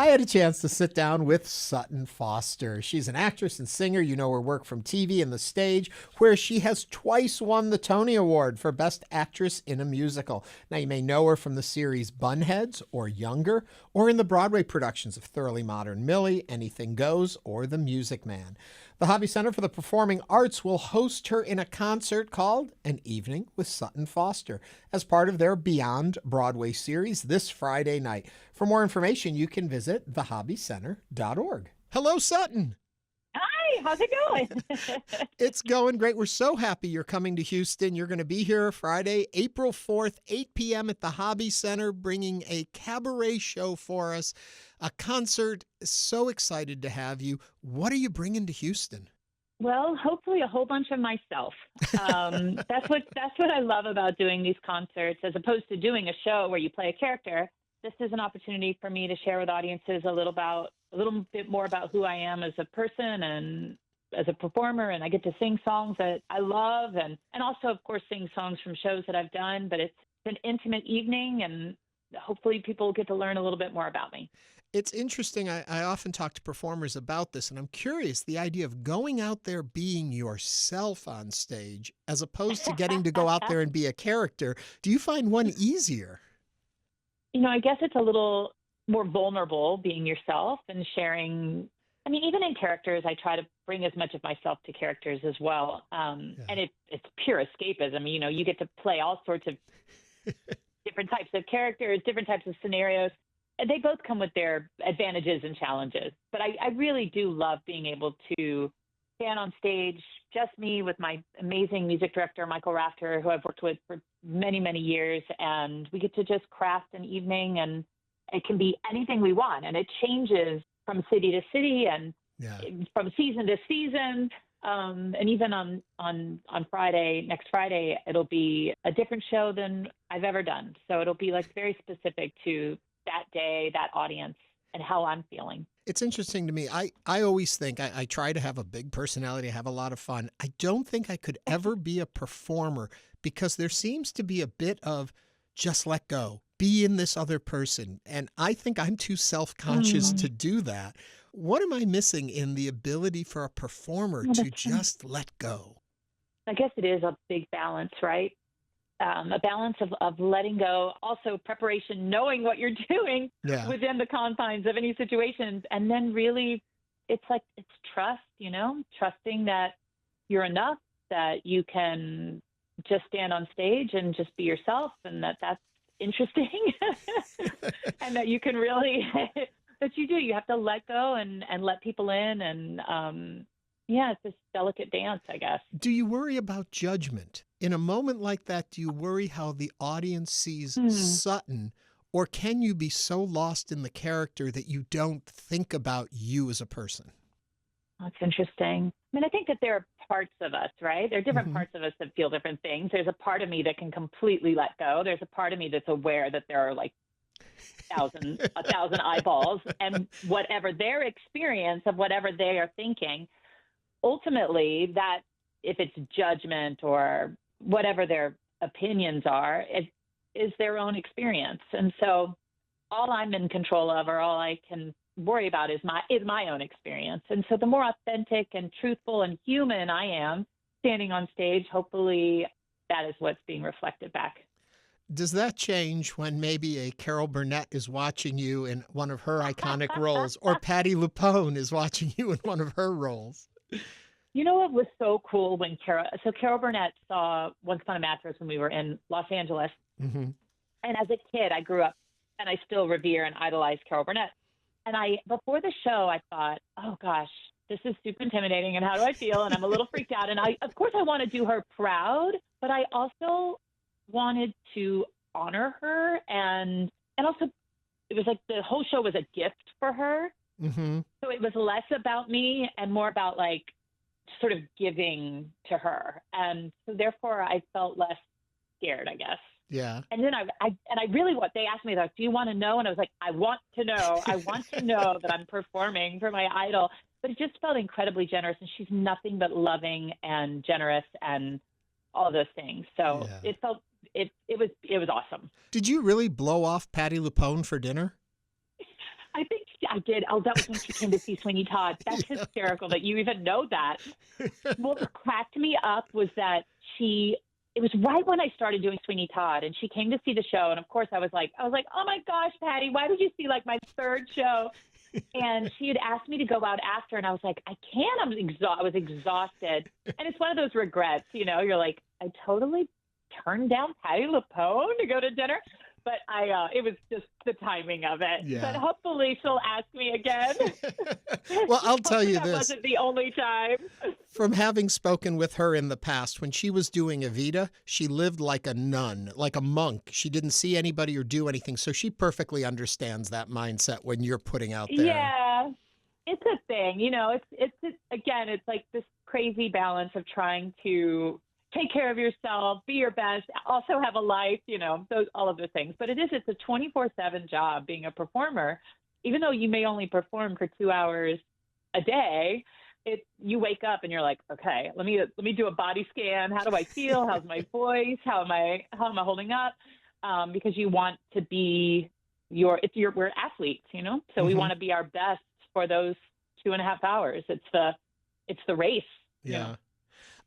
had a chance to sit down with Sutton Foster. She's an actress and singer. You know her work from TV and the stage, where she has twice won the Tony Award for Best Actress in a Musical. Now, you may know her from the series Bunheads or Younger, or in the Broadway productions of Thoroughly Modern Millie, Anything Goes, or The Music Man. The Hobby Center for the Performing Arts will host her in a concert called An Evening with Sutton Foster as part of their Beyond Broadway series this Friday night. For more information, you can visit thehobbycenter.org. Hello, Sutton. Hi, how's it going? It's going great. We're so happy you're coming to Houston. You're going to be here Friday, April 4th, 8 p.m. at the Hobby Center, bringing a cabaret show for us, a concert. So excited to have you. What are you bringing to Houston? Well, hopefully a whole bunch of myself. That's what I love about doing these concerts, as opposed to doing a show where you play a character. This is an opportunity for me to share with audiences a little bit more about who I am as a person and as a performer. And I get to sing songs that I love and also, of course, sing songs from shows that I've done. But it's an intimate evening, and hopefully people get to learn a little bit more about me. It's interesting. I often talk to performers about this, and I'm curious, the idea of going out there being yourself on stage as opposed to getting to go out there and be a character. Do you find one easier? I guess it's a little more vulnerable being yourself and sharing. I mean, even in characters, I try to bring as much of myself to characters as well. And it's pure escapism. You get to play all sorts of different types of characters, different types of scenarios. And they both come with their advantages and challenges. But I really do love being able to stand on stage, just me with my amazing music director, Michael Rafter, who I've worked with for many, many years. And we get to just craft an evening, and it can be anything we want. And it changes from city to city and from season to season. And even on Friday, next Friday, it'll be a different show than I've ever done. So it'll be like very specific to that day, that audience, and how I'm feeling. It's interesting to me. I always think I try to have a big personality, have a lot of fun. I don't think I could ever be a performer because there seems to be a bit of just let go, be in this other person. And I think I'm too self-conscious to do that. What am I missing in the ability for a performer to just let go? I guess it is a big balance, right? A balance of letting go, also preparation, knowing what you're doing within the confines of any situations. And then really, it's trust, trusting that you're enough, that you can just stand on stage and just be yourself, and that's interesting. And that you can really, you have to let go and let people in. And it's this delicate dance, I guess. Do you worry about judgment? In a moment like that, do you worry how the audience sees Sutton, or can you be so lost in the character that you don't think about you as a person? That's interesting. I mean, I think that there are parts of us, right? There are different parts of us that feel different things. There's a part of me that can completely let go. There's a part of me that's aware that there are like a thousand eyeballs, and whatever their experience of whatever they are thinking, ultimately, that if it's judgment or whatever their opinions are, it is their own experience. And so all I'm in control of, or all I can worry about, is my own experience. And so the more authentic and truthful and human I am standing on stage, hopefully that is what's being reflected back. Does that change when maybe a Carol Burnett is watching you in one of her iconic roles, or Patti LuPone is watching you in one of her roles? You know what was so cool when Carol Burnett saw Once Upon a Mattress when we were in Los Angeles. And as a kid, I grew up, and I still revere and idolize Carol Burnett. And before the show, I thought, oh gosh, this is super intimidating, and how do I feel? And I'm a little freaked out. And of course I want to do her proud, but I also wanted to honor her. And also it was like the whole show was a gift for her. So it was less about me and more about like sort of giving to her. And so therefore I felt less scared, I guess. Yeah. And then they asked me, like, do you want to know? And I was like, I want to know. I want to know that I'm performing for my idol. But it just felt incredibly generous. And she's nothing but loving and generous and all those things. So it was awesome. Did you really blow off Patti LuPone for dinner? I did. Oh, that was when she came to see Sweeney Todd. That's hysterical that you even know that. What cracked me up was that it was right when I started doing Sweeney Todd, and she came to see the show. And of course I was like, oh my gosh, Patti, why did you see like my third show? And she had asked me to go out after, and I was like, I can't. I was exhausted. And it's one of those regrets, you're like, I totally turned down Patti LuPone to go to dinner. But it was just the timing of it. Yeah. But hopefully she'll ask me again. Well, I'll tell you that this. Wasn't the only time. From having spoken with her in the past, when she was doing Evita, she lived like a nun, like a monk. She didn't see anybody or do anything. So she perfectly understands that mindset when you're putting out there. Yeah, it's a thing. It's like this crazy balance of trying to take care of yourself, be your best, also have a life, all of the things. But it's a 24/7 job being a performer. Even though you may only perform for 2 hours a day, you wake up and you're like, okay, let me do a body scan. How do I feel? How's my voice? How am I holding up? Because you want to be we're athletes, so we want to be our best for those 2.5 hours. It's the race. Yeah.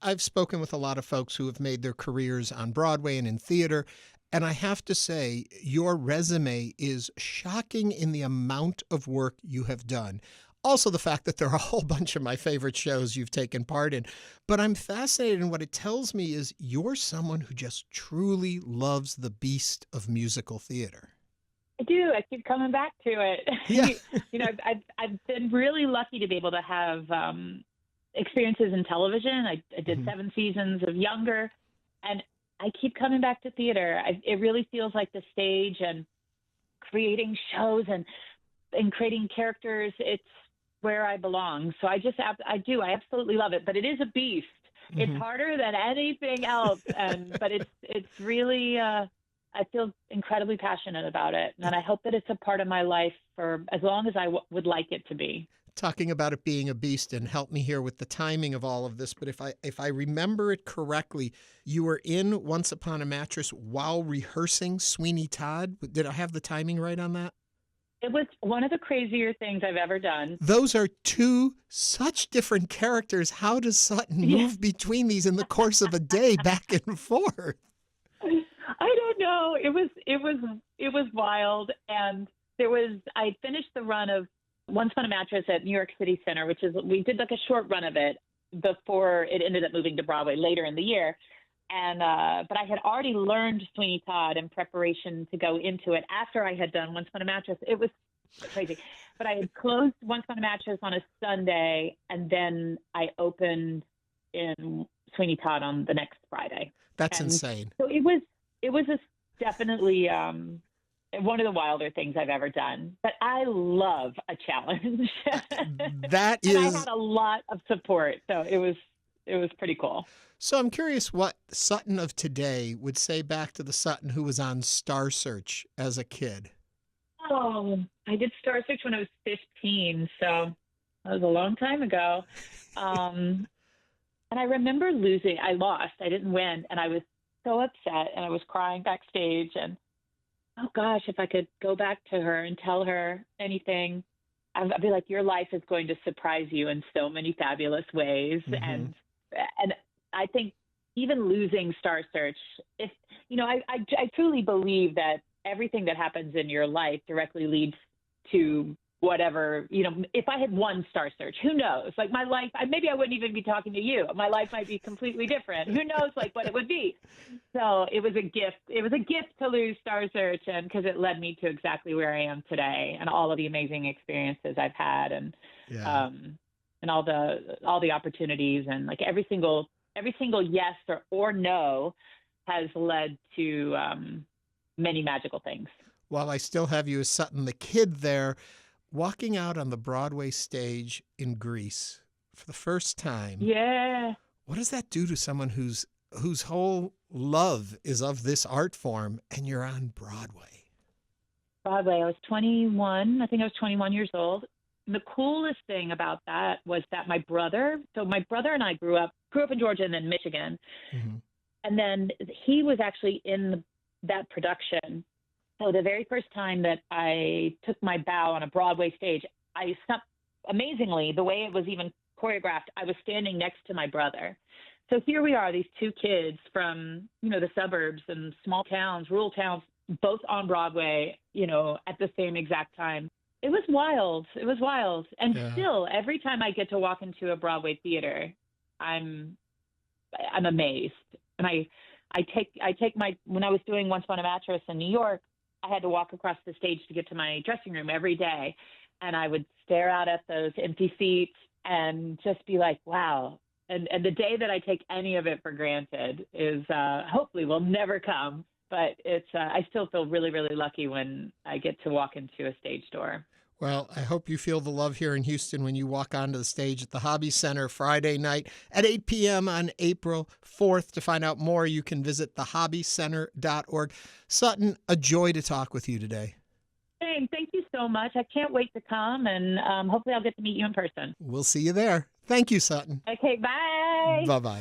I've spoken with a lot of folks who have made their careers on Broadway and in theater, and I have to say, your resume is shocking in the amount of work you have done. Also, the fact that there are a whole bunch of my favorite shows you've taken part in. But I'm fascinated, and what it tells me is you're someone who just truly loves the beast of musical theater. I do. I keep coming back to it. Yeah. I've been really lucky to be able to have experiences in television. I did 7 seasons of Younger, and I keep coming back to theater. It really feels like the stage and creating shows and creating characters. It's where I belong. So I absolutely love it, but it is a beast. It's harder than anything else. But it's really, I feel incredibly passionate about it. And I hope that it's a part of my life for as long as I would like it to be. Talking about it being a beast, and help me here with the timing of all of this, but if I remember it correctly, you were in Once Upon a Mattress while rehearsing Sweeney Todd. Did I have the timing right on that? It was one of the crazier things I've ever done. Those are two such different characters. How does Sutton move between these in the course of a day, back and forth? I don't know. It was wild, and I finished the run of Once Upon a Mattress at New York City Center, we did like a short run of it before it ended up moving to Broadway later in the year. And, but I had already learned Sweeney Todd in preparation to go into it after I had done Once Upon a Mattress. It was crazy, but I had closed Once Upon a Mattress on a Sunday, and then I opened in Sweeney Todd on the next Friday. That's insane. So it was definitely, one of the wilder things I've ever done, but I love a challenge. That is. And I had a lot of support, so it was pretty cool. So I'm curious what Sutton of today would say back to the Sutton who was on Star Search as a kid. Oh, I did Star Search when I was 15, so that was a long time ago. And I remember losing. I lost. I didn't win, and I was so upset, and I was crying backstage, and oh gosh, if I could go back to her and tell her anything, I'd be like, your life is going to surprise you in so many fabulous ways. And I think even losing Star Search, I truly believe that everything that happens in your life directly leads to whatever, if I had won Star Search, who knows? Like my life, maybe I wouldn't even be talking to you. My life might be completely different. Who knows, what it would be? So it was a gift. It was a gift to lose Star Search, and because it led me to exactly where I am today, and all of the amazing experiences I've had, and all the opportunities, and like every single yes or no has led to many magical things. While I still have you as Sutton the Kid there, walking out on the Broadway stage in Greece for the first time. Yeah. What does that do to someone whose whole love is of this art form, and you're on Broadway? I was 21. I think I was 21 years old. And the coolest thing about that was that my brother and I grew up in Georgia and then Michigan. And then he was actually in that production. So the very first time that I took my bow on a Broadway stage, amazingly, the way it was even choreographed, I was standing next to my brother. So here we are, these two kids from, the suburbs and small towns, rural towns, both on Broadway, at the same exact time. It was wild. It was wild. And still, every time I get to walk into a Broadway theater, I'm amazed. And I take when I was doing Once Upon a Mattress in New York, I had to walk across the stage to get to my dressing room every day. And I would stare out at those empty seats and just be like, wow. And the day that I take any of it for granted is hopefully will never come. But I still feel really, really lucky when I get to walk into a stage door. Well, I hope you feel the love here in Houston when you walk onto the stage at the Hobby Center Friday night at 8 p.m. on April 4th. To find out more, you can visit thehobbycenter.org. Sutton, a joy to talk with you today. Thank you so much. I can't wait to come, and hopefully I'll get to meet you in person. We'll see you there. Thank you, Sutton. Okay, bye. Bye-bye.